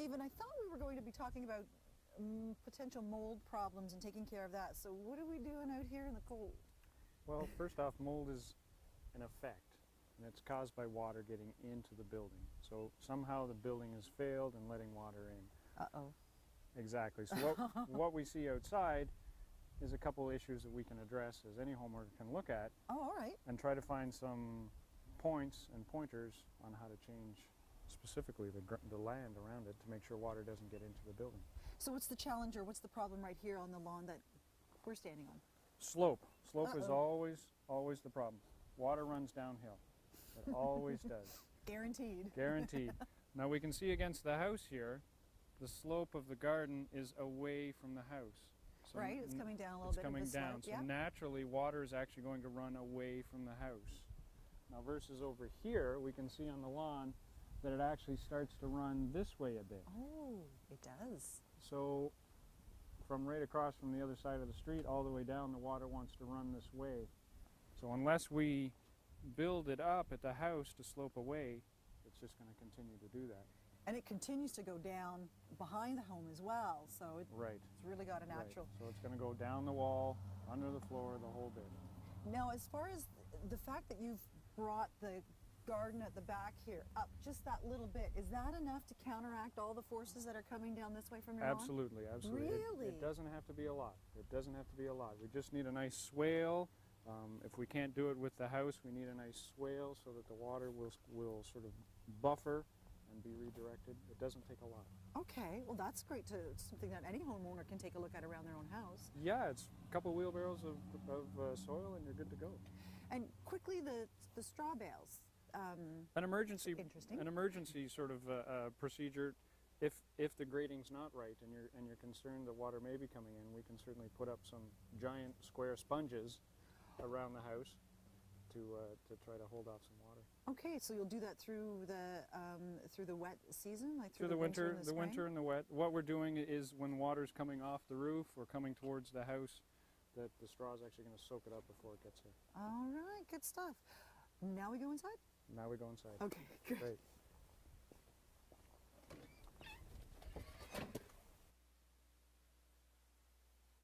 Stephen, I thought we were going to be talking about potential mold problems and taking care of that. So what are we doing out here in the cold? Well, first off, mold is an effect, and it's caused by water getting into the building. So somehow the building has failed in letting water in. Uh-oh. Exactly. So what we see outside is a couple issues that we can address, as any homeowner can look at. Oh, all right. And try to find some points and pointers on how to change specifically the land around it to make sure water doesn't get into the building. So what's the challenge, or what's the problem right here on the lawn that we're standing on? Slope. Slope is always the problem. Water runs downhill. It always does. Guaranteed. Guaranteed. Now we can see against the house here, the slope of the garden is away from the house. So right, it's coming down a little bit. It's coming down, so yep. Naturally water is actually going to run away from the house. Now versus over here, we can see on the lawn that it actually starts to run this way a bit. Oh, it does. So from right across from the other side of the street all the way down, the water wants to run this way. So unless we build it up at the house to slope away, it's just going to continue to do that. And it continues to go down behind the home as well, so it's really got a natural... Right. So it's going to go down the wall, under the floor, the whole bit. Now, as far as the fact that you've brought the garden at the back here up just that little bit, is that enough to counteract all the forces that are coming down this way from your lawn? Absolutely, absolutely. Really? It doesn't have to be a lot. It doesn't have to be a lot. We just need a nice swale. If we can't do it with the house, we need a nice swale so that the water will sort of buffer and be redirected. It doesn't take a lot. Okay, well that's great. Something that any homeowner can take a look at around their own house. Yeah, it's a couple wheelbarrows of soil and you're good to go. And quickly, the straw bales. An emergency sort of procedure. If the grading's not right and you're concerned the water may be coming in, we can certainly put up some giant square sponges around the house to try to hold off some water. Okay, so you'll do that through the wet season, like through the winter and the wet. What we're doing is when water's coming off the roof or coming towards the house, that the straw is actually going to soak it up before it gets here. All right, good stuff. Now we go inside? Now we go inside. Okay, good. Great.